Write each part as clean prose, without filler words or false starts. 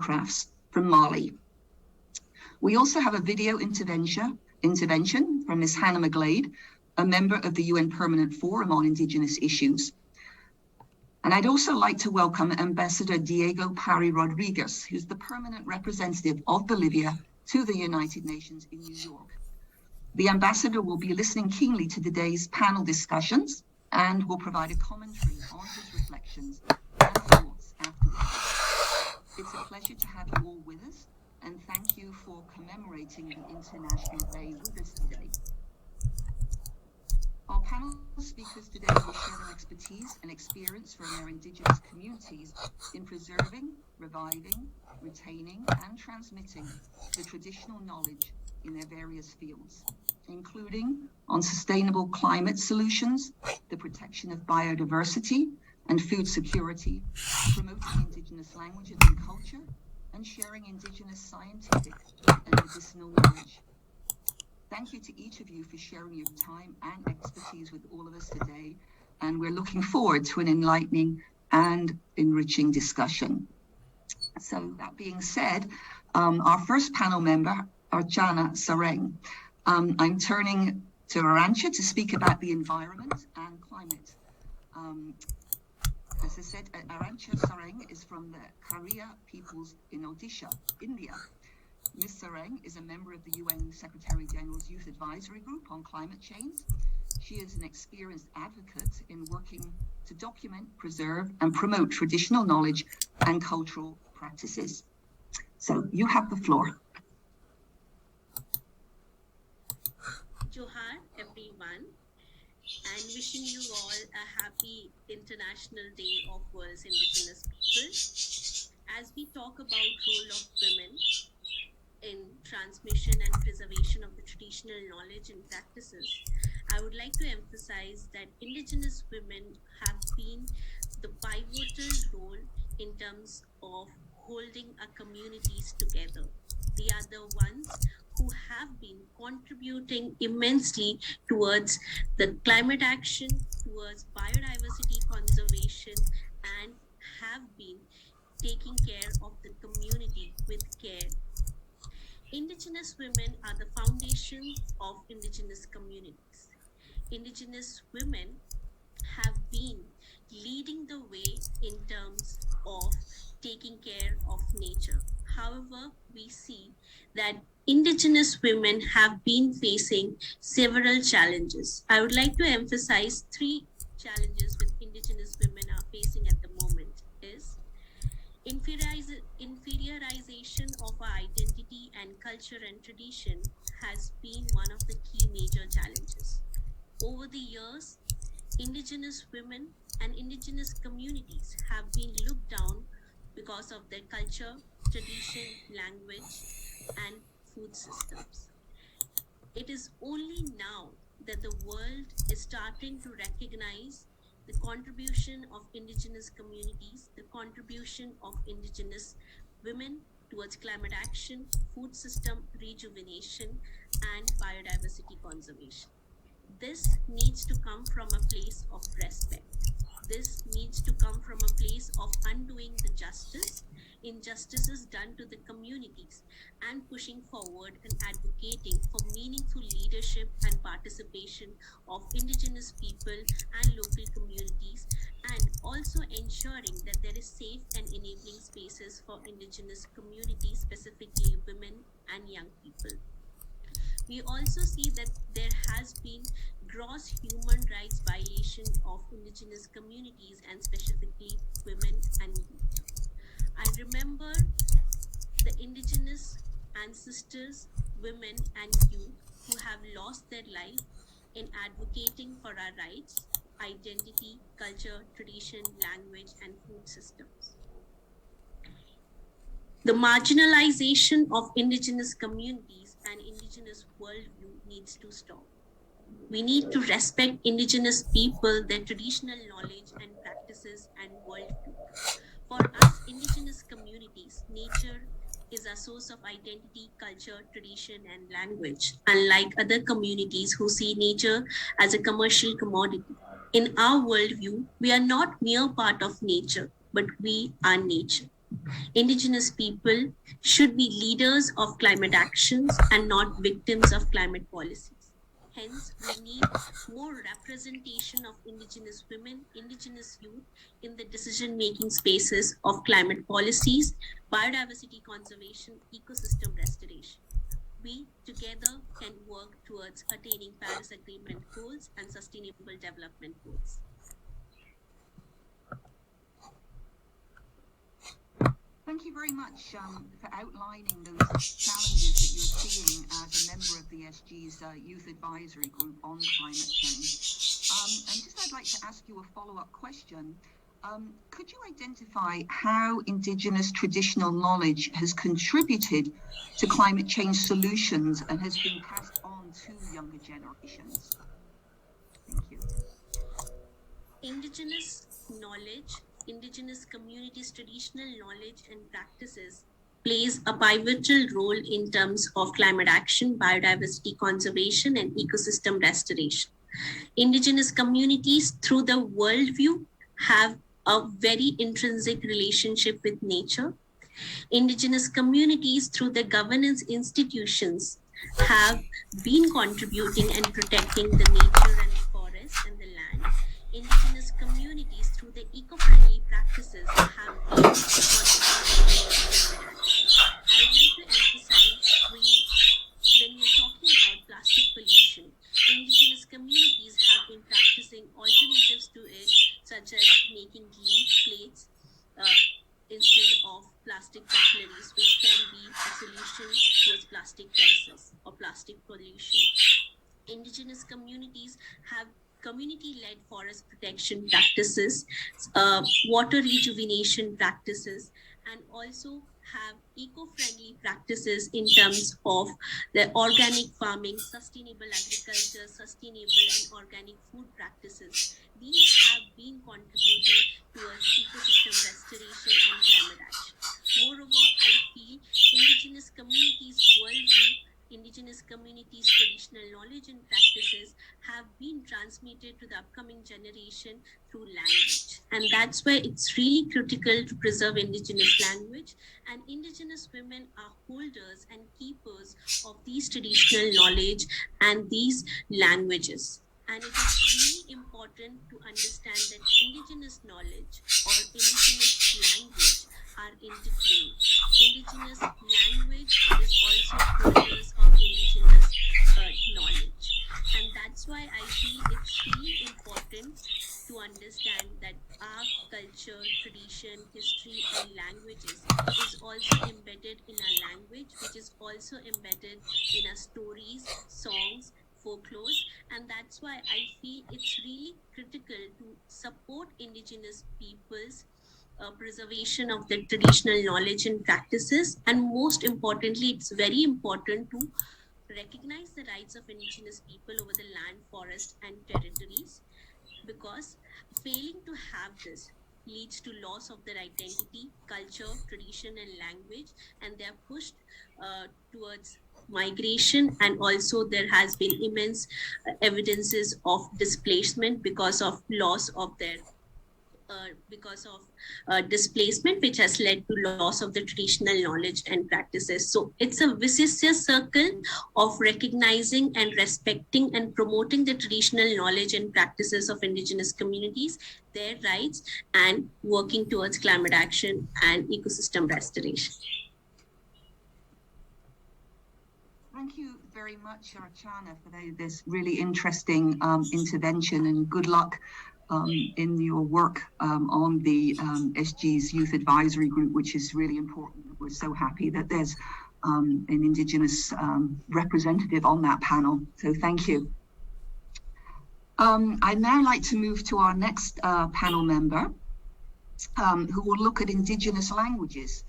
handicrafts from Mali. We also have a video intervention from Ms. Hannah McGlade, a member of the UN Permanent Forum on Indigenous Issues. And I'd also like to welcome Ambassador Diego Parry Rodriguez, who's the permanent representative of Bolivia to the United Nations in New York. The ambassador will be listening keenly to today's panel discussions and will provide a commentary on his reflections and thoughts afterwards. It's a pleasure to have you all with us, and thank you for commemorating the International Day with us today. Our panel speakers today will share their expertise and experience from their Indigenous communities in preserving, reviving, retaining, and transmitting the traditional knowledge in their various fields, including on sustainable climate solutions, the protection of biodiversity and food security, promoting Indigenous languages and culture, and sharing Indigenous scientific and medicinal knowledge. Thank you to each of you for sharing your time and expertise with all of us today, and we're looking forward to an enlightening and enriching discussion. So that being said, our first panel member, Archana Sareng. I'm turning to Arantxa to speak about the environment and climate. As I said, Arantxa Sareng is from the Kharia peoples in Odisha, India. Ms. Sareng is a member of the UN Secretary General's Youth Advisory Group on Climate Change. She is an experienced advocate in working to document, preserve, and promote traditional knowledge and cultural practices. So you have the floor. Johar, everyone, and wishing you all a happy International Day of World's Indigenous People. As we talk about role of women in transmission and preservation of the traditional knowledge and practices, I would like to emphasize that Indigenous women have been the pivotal role in terms of holding our communities together. They are the ones who have been contributing immensely towards the climate action, towards biodiversity conservation, and have been taking care of the community with care. Indigenous women are the foundation of Indigenous communities. Indigenous women have been leading the way in terms of taking care of nature. However, we see that Indigenous women have been facing several challenges. I would like to emphasize three challenges which Indigenous women are facing at the moment is inferiorization of our identity and culture and tradition has been one of the key major challenges. Over the years, Indigenous women and Indigenous communities have been looked down because of their culture, tradition, language, and food systems. It is only now that the world is starting to recognize the contribution of Indigenous communities, the contribution of Indigenous women towards climate action, food system rejuvenation, and biodiversity conservation. This needs to come from a place of respect. This needs to come from a place of undoing the injustices done to the communities, and pushing forward and advocating for meaningful leadership and participation of Indigenous people and local communities, and also ensuring that there is safe and enabling spaces for Indigenous communities, specifically women and young people. We also see that there has been gross human rights violation of Indigenous communities and specifically women and youth. I remember the Indigenous ancestors, women and youth who have lost their life in advocating for our rights, identity, culture, tradition, language, and food systems. The marginalization of Indigenous communities and Indigenous worldview needs to stop. We need to respect Indigenous people, their traditional knowledge and practices and worldview. For us, Indigenous communities, nature is a source of identity, culture, tradition, and language, unlike other communities who see nature as a commercial commodity. In our worldview, we are not mere part of nature, but we are nature. Indigenous people should be leaders of climate actions and not victims of climate policies. Hence, we need more representation of Indigenous women, Indigenous youth in the decision-making spaces of climate policies, biodiversity conservation, ecosystem restoration. We together can work towards attaining Paris Agreement goals and sustainable development goals. Thank you very much for outlining those challenges that you're seeing as a member of the SG's Youth Advisory Group on climate change. And just I'd like to ask you a follow-up question. Could you identify how Indigenous traditional knowledge has contributed to climate change solutions and has been passed on to younger generations? Thank you. Indigenous knowledge, Indigenous communities' traditional knowledge and practices plays a pivotal role in terms of climate action, biodiversity conservation, and ecosystem restoration. Indigenous communities, through the worldview, have a very intrinsic relationship with nature. Indigenous communities, through the governance institutions, have been contributing and protecting the nature and the forest and the land. Indigenous communities, through the eco-friendly practices, have been contributing. I would like to emphasize when we are talking about plastic pollution, Indigenous communities have been practicing alternatives to it, such as making leaf plates instead of plastic cutleries, which can be a solution towards plastic crisis or plastic pollution. Indigenous communities have community-led forest protection practices, water rejuvenation practices, and also have eco-friendly practices in terms of the organic farming, sustainable agriculture, sustainable and organic food practices. These have been contributing towards ecosystem restoration and climate action. Moreover, I feel Indigenous communities' worldview, Indigenous communities' traditional knowledge and practices have been transmitted to the upcoming generation through language. And that's why it's really critical to preserve Indigenous language. And Indigenous women are holders and keepers of these traditional knowledge and these languages. And it is really important to understand that Indigenous knowledge or Indigenous language are intertwined. Indigenous language is also holders of Indigenous knowledge. And that's why I feel it's really important to understand that our culture, tradition, history, and languages is also embedded in our language, which is also embedded in our stories, songs, folklores, and that's why I feel it's really critical to support Indigenous peoples' preservation of their traditional knowledge and practices, and most importantly, it's very important to recognize the rights of Indigenous people over the land, forest, and territories, because failing to have this leads to loss of their identity, culture, tradition, and language, and they are pushed towards migration, and also there has been immense evidences of displacement because of loss of their displacement, which has led to loss of the traditional knowledge and practices. So it's a vicious circle of recognizing and respecting and promoting the traditional knowledge and practices of Indigenous communities, their rights, and working towards climate action and ecosystem restoration. Thank you very much, Archana, for this really interesting intervention, and good luck in your work on the SG's Youth Advisory Group, which is really important. We're so happy that there's an Indigenous representative on that panel. So thank you. I'd now like to move to our next panel member, who will look at Indigenous languages.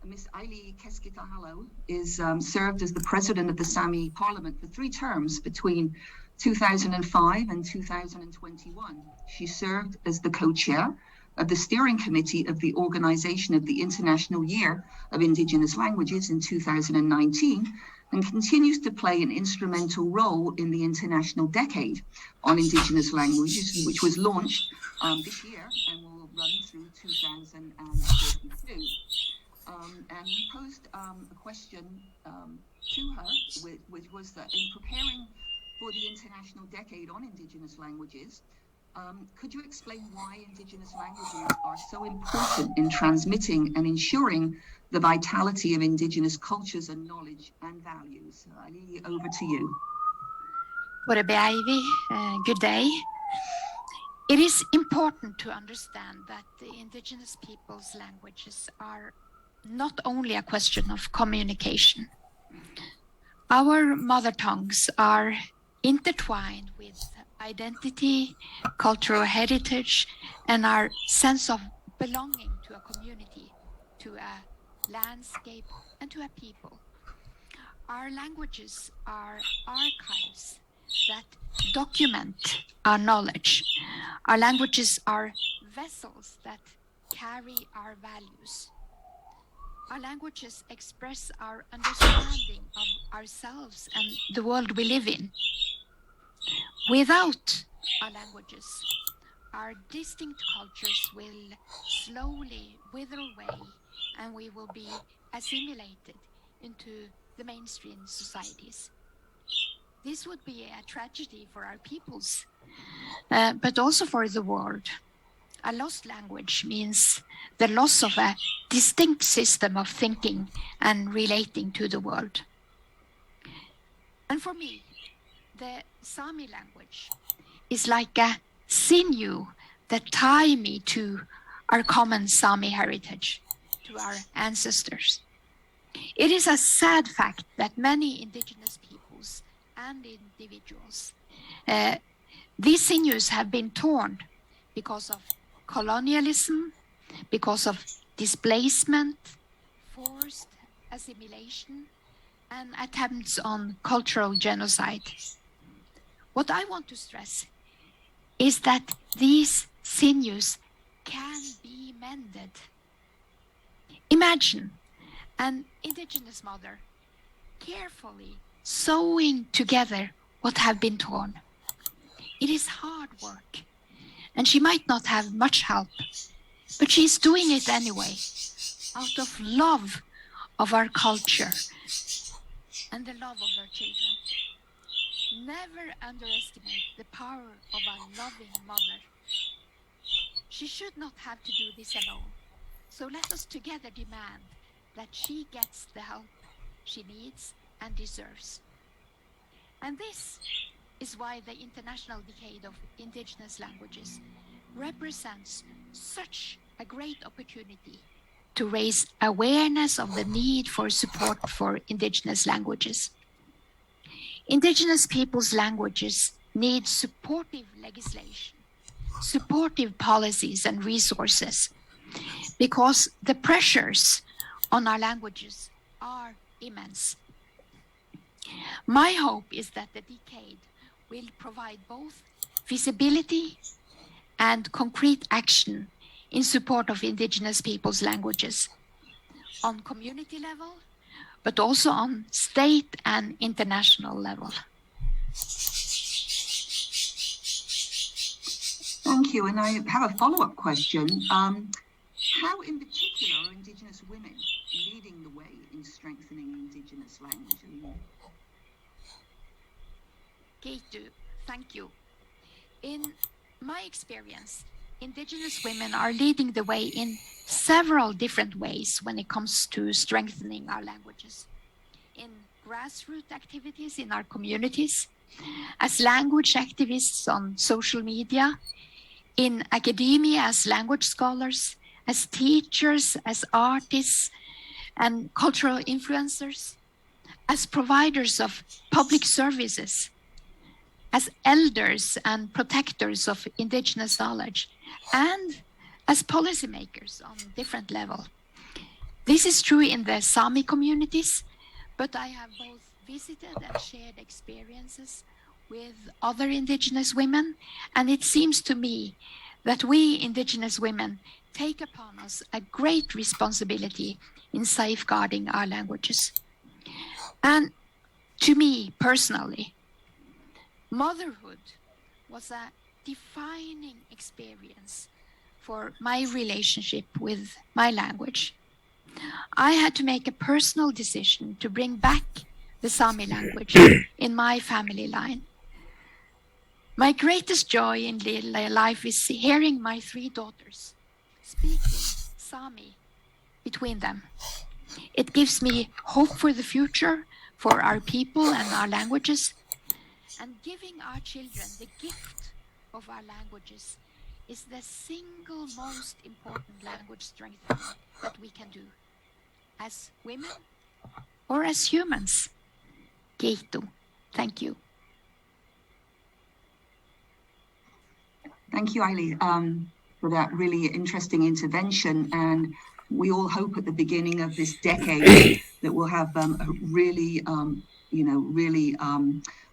Ms. Aili Keskitahalo is served as the president of the Sami Parliament for 3 terms between 2005 and 2021. She served as the co-chair of the steering committee of the organization of the International Year of Indigenous Languages in 2019, and continues to play an instrumental role in the International Decade on Indigenous Languages, which was launched this year and will run through 2032. and he posed a question to her, which was that in preparing for the International Decade on Indigenous Languages, could you explain why Indigenous languages are so important in transmitting and ensuring the vitality of Indigenous cultures and knowledge and values? Ali, over to you. Whatever Ivy, good day. It is important to understand that the Indigenous peoples' languages are not only a question of communication. Our mother tongues are intertwined with identity, cultural heritage, and our sense of belonging to a community, to a landscape, and to a people. Our languages are archives that document our knowledge. Our languages are vessels that carry our values. Our languages express our understanding of ourselves and the world we live in. Without our languages, our distinct cultures will slowly wither away and we will be assimilated into the mainstream societies. This would be a tragedy for our peoples, but also for the world. A lost language means the loss of a distinct system of thinking and relating to the world. And for me, the Sami language is like a sinew that tie me to our common Sami heritage, to our ancestors. It is a sad fact that many Indigenous peoples and individuals, these sinews have been torn because of colonialism, because of displacement, forced assimilation, and attempts on cultural genocide. What I want to stress is that these sinews can be mended. Imagine an Indigenous mother carefully sewing together what have been torn. It is hard work, and she might not have much help, but she's doing it anyway, out of love of our culture and the love of her children. Never underestimate the power of a loving mother. She should not have to do this alone. So let us together demand that she gets the help she needs and deserves. And this is why the International Decade of Indigenous Languages represents such a great opportunity to raise awareness of the need for support for Indigenous languages. Indigenous peoples' languages need supportive legislation, supportive policies and resources, because the pressures on our languages are immense. My hope is that the decade will provide both visibility and concrete action in support of Indigenous peoples' languages on community level, but also on state and international level. Thank you. And I have a follow-up question. How, in particular, are Indigenous women leading the way in strengthening Indigenous language? Keitu, thank you. In my experience, Indigenous women are leading the way in several different ways when it comes to strengthening our languages. In grassroots activities in our communities, as language activists on social media, in academia as language scholars, as teachers, as artists, and cultural influencers, as providers of public services, as elders and protectors of Indigenous knowledge, and as policymakers on different levels. This is true in the Sami communities, but I have both visited and shared experiences with other Indigenous women, and it seems to me that we Indigenous women take upon us a great responsibility in safeguarding our languages. And to me personally, motherhood was a defining experience for my relationship with my language. I had to make a personal decision to bring back the Sami language in my family line. My greatest joy in life is hearing my 3 daughters speaking Sami between them. It gives me hope for the future, for our people and our languages. And giving our children the gift of our languages is the single most important language strengthening that we can do as women or as humans. Keito. Thank you. Thank you, Aili, for that really interesting intervention. And we all hope at the beginning of this decade that we'll have a really,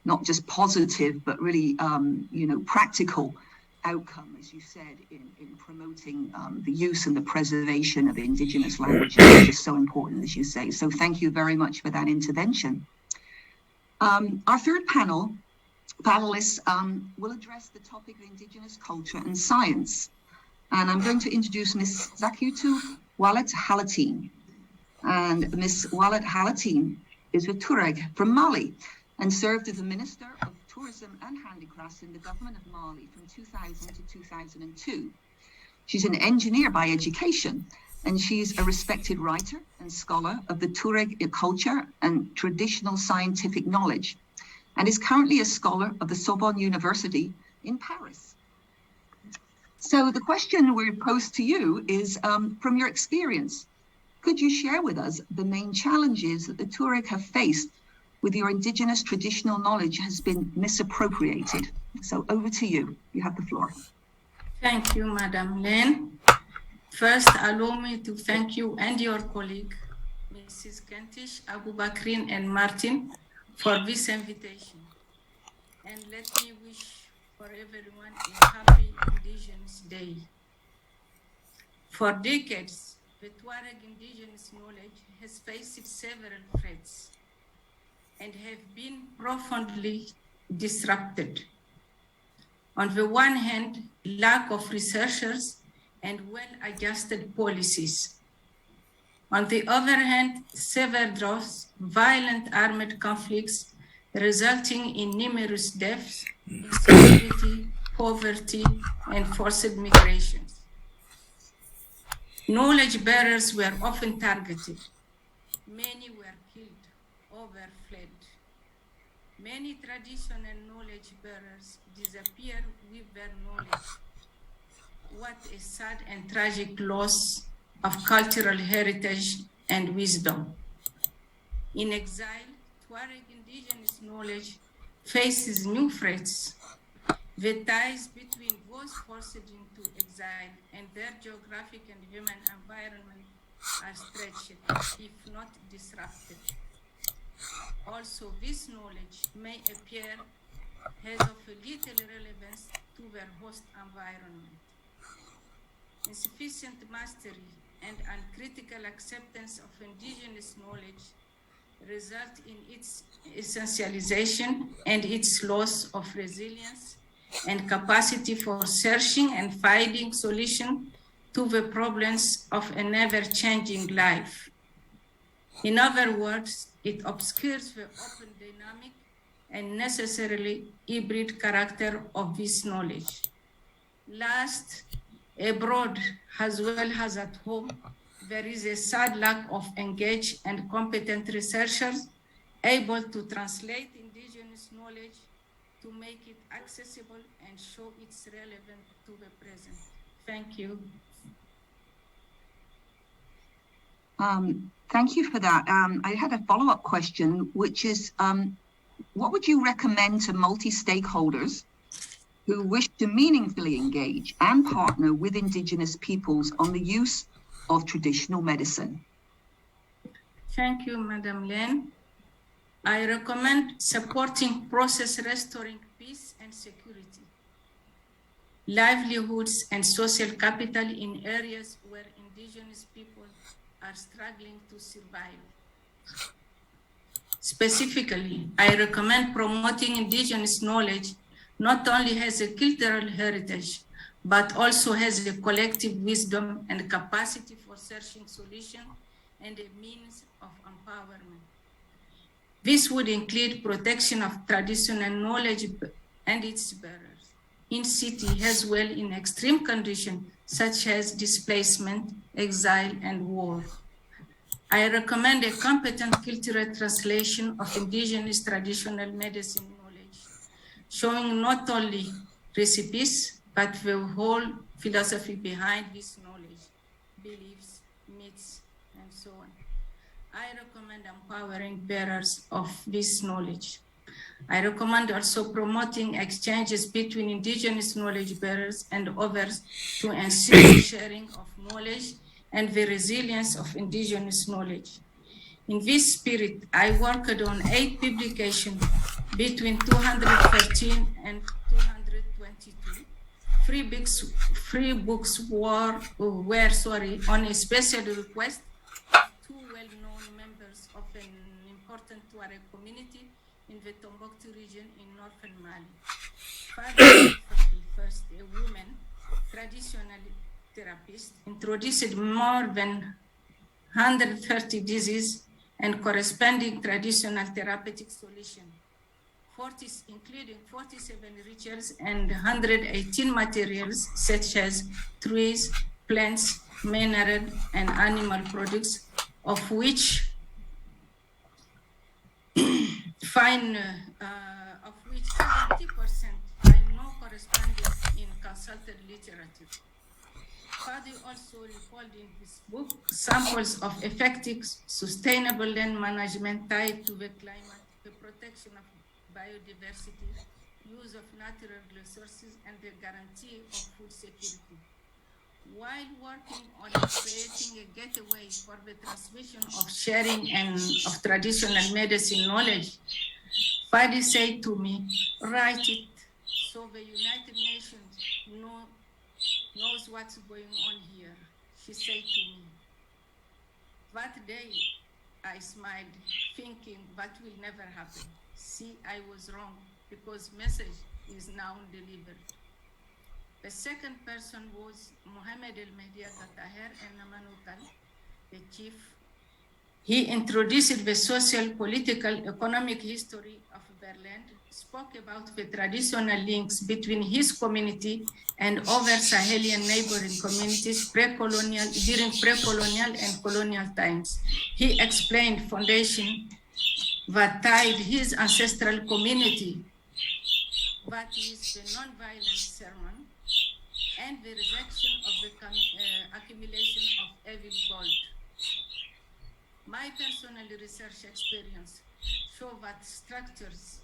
not just positive, but really, practical outcome, as you said, in promoting the use and the preservation of Indigenous languages, which is so important, as you say. So thank you very much for that intervention. Our third panelists will address the topic of Indigenous culture and science. And I'm going to introduce Ms. Zakiutu Walet Halatin. And Ms. Walet Halatin is a Tuareg from Mali and served as a Minister of Tourism and Handicrafts in the government of Mali from 2000 to 2002. She's an engineer by education, and she's a respected writer and scholar of the Tuareg culture and traditional scientific knowledge, and is currently a scholar of the Sorbonne University in Paris. So the question we pose to you is, from your experience, could you share with us the main challenges that the Tuareg have faced with your Indigenous traditional knowledge has been misappropriated? So over to you. You have the floor. Thank you, Madam Len. First, allow me to thank you and your colleague, Mrs. Kentish, Abubakrin, and Martin, for this invitation. And let me wish for everyone a happy Indigenous Day. For decades, the Tuareg Indigenous knowledge has faced several threats and have been profoundly disrupted. On the one hand, lack of researchers and well-adjusted policies. On the other hand, severe droughts, violent armed conflicts resulting in numerous deaths, insecurity, poverty, and forced migrations. Knowledge bearers were often targeted. Many were killed, others fled. Many traditional knowledge bearers disappeared with their knowledge. What a sad and tragic loss of cultural heritage and wisdom. In exile, Tuareg Indigenous knowledge faces new threats. The ties between those forced into exile and their geographic and human environment are stretched, if not disrupted. Also, this knowledge may appear as of little relevance to their host environment. Insufficient mastery and uncritical acceptance of Indigenous knowledge result in its essentialization and its loss of resilience and capacity for searching and finding solutions to the problems of a never-changing life. In other words, it obscures the open, dynamic, and necessarily hybrid character of this knowledge. Last, abroad as well as at home, there is a sad lack of engaged and competent researchers able to translate Indigenous knowledge to make it accessible and show its relevance to the present. Thank you. Thank you for that. I had a follow-up question, which is, what would you recommend to multi-stakeholders who wish to meaningfully engage and partner with Indigenous peoples on the use of traditional medicine? Thank you, Madam Len. I recommend supporting process restoring peace and security, livelihoods and social capital in areas where Indigenous people are struggling to survive. Specifically, I recommend promoting Indigenous knowledge not only has a cultural heritage, but also has a collective wisdom and capacity for searching solutions and a means of empowerment. This would include protection of traditional knowledge and its bearers in city as well in extreme conditions such as displacement, exile, and war. I recommend a competent cultural translation of indigenous traditional medicine knowledge, showing not only recipes, but the whole philosophy behind this knowledge, beliefs, myths, and so on. I recommend empowering bearers of this knowledge. I recommend also promoting exchanges between indigenous knowledge bearers and others to ensure the sharing of knowledge and the resilience of indigenous knowledge. In this spirit, I worked on 8 publications between 213 and 222. 3 books were on a special request of 2 well-known members of an important Tuareg community in the Tombouctou region in northern Mali. Father first, a woman, traditional therapist, introduced more than 130 diseases and corresponding traditional therapeutic solutions, including 47 rituals and 118 materials such as trees, plants, mineral, and animal products, of which 70% find no corresponding in consulted literature. Fadi also recalled in his book samples of effective, sustainable land management tied to the climate, the protection of biodiversity, use of natural resources, and the guarantee of food security. While working on creating a gateway for the transmission of sharing and of traditional medicine knowledge, Fadi said to me, write it so the United Nations knows what's going on here. She said to me. That day, I smiled, thinking that will never happen. See, I was wrong, because message is now delivered. The second person was Mohamed El-Mehdi Al-Taher and Namanukal, the chief. He introduced the social, political, economic history of Berlin, spoke about the traditional links between his community and other Sahelian neighboring communities during pre-colonial and colonial times. He explained foundation that tied his ancestral community, that is the non-violent sermon, and the rejection of the accumulation of evil gold. My personal research experience show that structures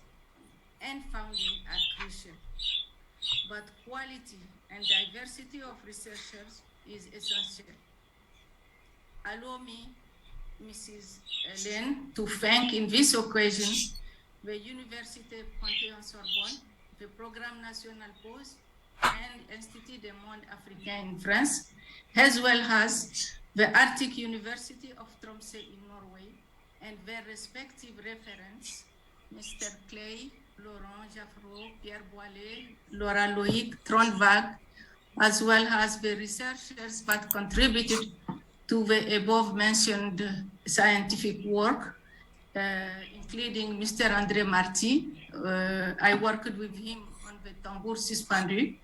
and founding are crucial, but quality and diversity of researchers is essential. Allow me, Mrs. Hélène, to thank in this occasion the Université Panthéon-Sorbonne, the Programme National Pause, and Institut du Monde Africain in France, as well as the Arctic University of Tromsø in Norway, and their respective referents, Mr. Clay, Laurent Jaffreau, Pierre Boilet, Laura Loïc, Trondvag, as well as the researchers that contributed to the above mentioned scientific work, including Mr. André Marty. I worked with him on the tambour suspendu,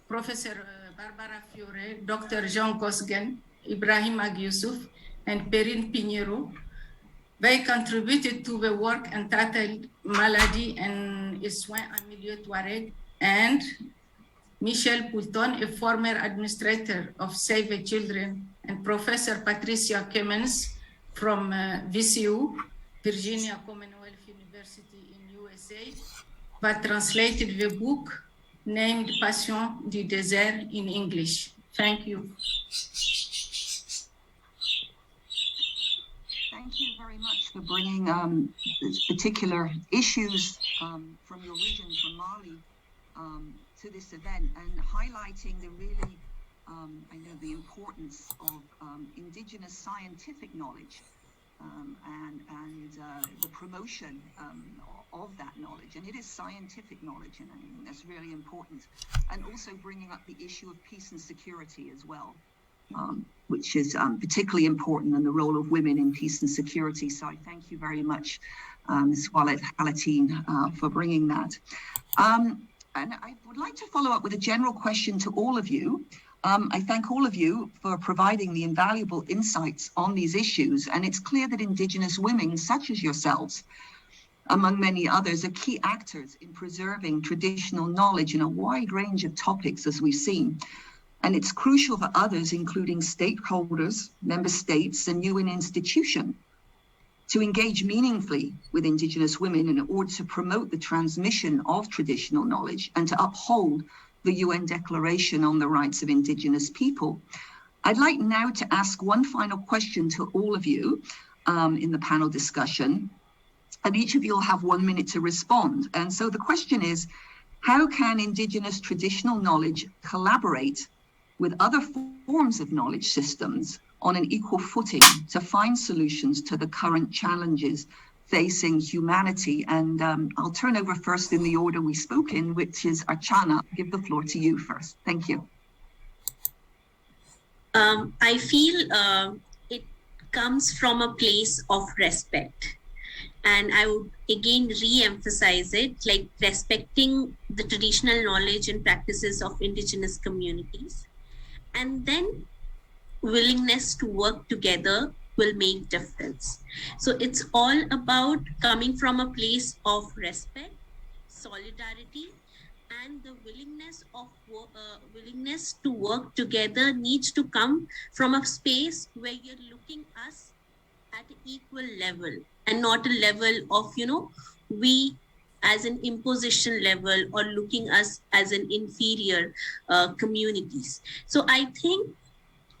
Professor Barbara Fiore, Dr. Jean Kosgen, Ibrahim Agyusuf, and Perrine Pinheiro. They contributed to the work entitled Maladie and Soins en Milieu Touareg, and Michel Poulton, a former administrator of Save the Children, and Professor Patricia Kemmens from VCU, Virginia Commonwealth University in USA, that translated the book named Passion du Désert in English. Thank you. Thank you very much for bringing particular issues from your region, from Mali, to this event, and highlighting the really, I know, the importance of indigenous scientific knowledge and the promotion of that knowledge. And it is scientific knowledge, and I think that's really important. And also bringing up the issue of peace and security as well. which is particularly important, and the role of women in peace and security. So I thank you very much, Ms. Halatine, for bringing that. And I would like to follow up with a general question to all of you. I thank all of you for providing the invaluable insights on these issues, and it's clear that Indigenous women, such as yourselves, among many others, are key actors in preserving traditional knowledge in a wide range of topics, as we've seen. And it's crucial for others, including stakeholders, member states, and UN institutions, to engage meaningfully with Indigenous women in order to promote the transmission of traditional knowledge and to uphold the UN Declaration on the Rights of Indigenous People. I'd like now to ask one final question to all of you in the panel discussion, and each of you will have 1 minute to respond. And so the question is, how can Indigenous traditional knowledge collaborate with other forms of knowledge systems on an equal footing to find solutions to the current challenges facing humanity? And I'll turn over first in the order we spoke in, which is Archana. I'll give the floor to you first. Thank you. I feel it comes from a place of respect. And I would again re-emphasize it, like respecting the traditional knowledge and practices of Indigenous communities. And then willingness to work together will make difference. So it's all about coming from a place of respect, solidarity, and the willingness to work together needs to come from a space where you're looking us at an equal level and not a level of, we as an imposition level or looking us as an inferior communities. So I think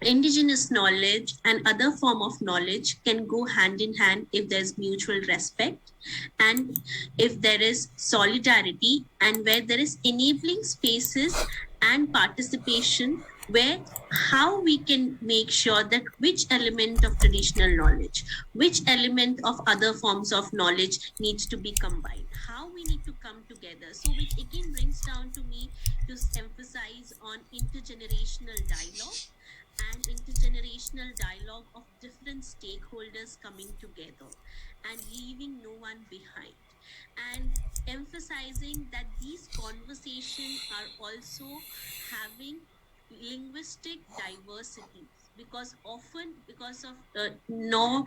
Indigenous knowledge and other form of knowledge can go hand in hand if there's mutual respect and if there is solidarity and where there is enabling spaces and participation, where how we can make sure that which element of traditional knowledge, which element of other forms of knowledge needs to be combined, how we need to come together. So which again brings down to me to emphasize on intergenerational dialogue and intergenerational dialogue of different stakeholders coming together and leaving no one behind, and emphasizing that these conversations are also having linguistic diversity, because often because of no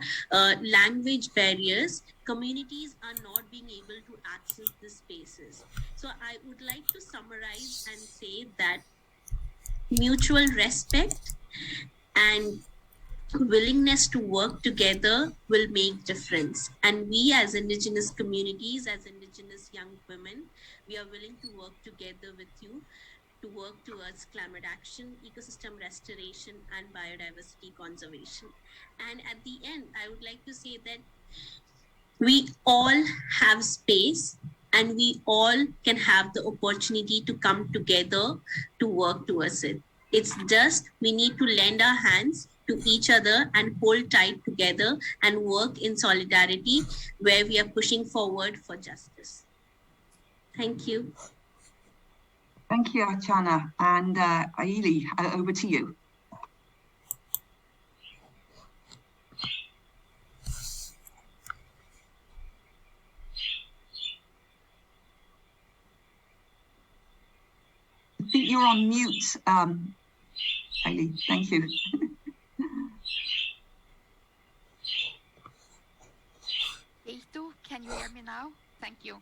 language barriers, communities are not being able to access these spaces. So I would like to summarize and say that mutual respect and willingness to work together will make difference. And we as Indigenous communities, as Indigenous young women, we are willing to work together with you to work towards climate action, ecosystem restoration, and biodiversity conservation. And at the end, I would like to say that we all have space and we all can have the opportunity to come together to work towards it. It's just we need to lend our hands to each other and hold tight together and work in solidarity where we are pushing forward for justice. Thank you. Thank you, Archana. And Aili, over to you. I think you're on mute, Aili. Thank you. Can you hear me now? Thank you.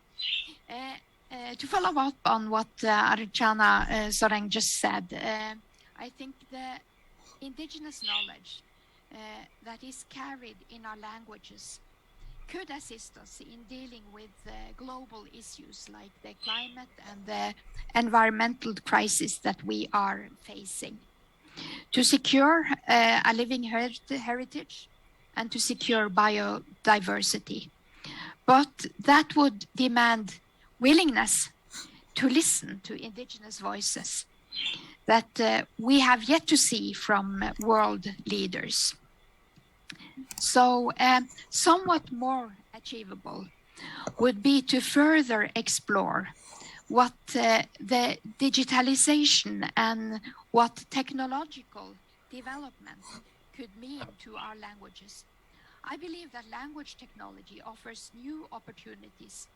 To follow up on what Archana Soreng just said, I think the Indigenous knowledge that is carried in our languages could assist us in dealing with global issues like the climate and the environmental crisis that we are facing. To secure a living heritage and to secure biodiversity. But that would demand willingness to listen to Indigenous voices that we have yet to see from world leaders. So somewhat more achievable would be to further explore what the digitalization and what technological development could mean to our languages. I believe that language technology offers new opportunities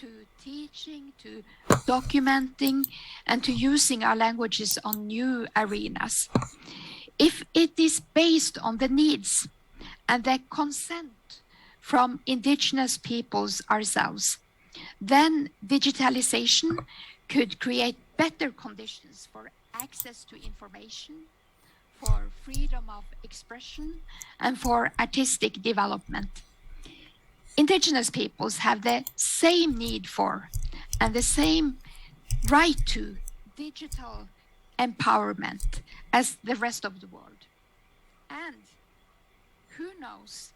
to teaching, to documenting, and to using our languages on new arenas. If it is based on the needs and the consent from indigenous peoples ourselves, then digitalization could create better conditions for access to information, for freedom of expression, and for artistic development. Indigenous peoples have the same need for and the same right to digital empowerment as the rest of the world. And who knows,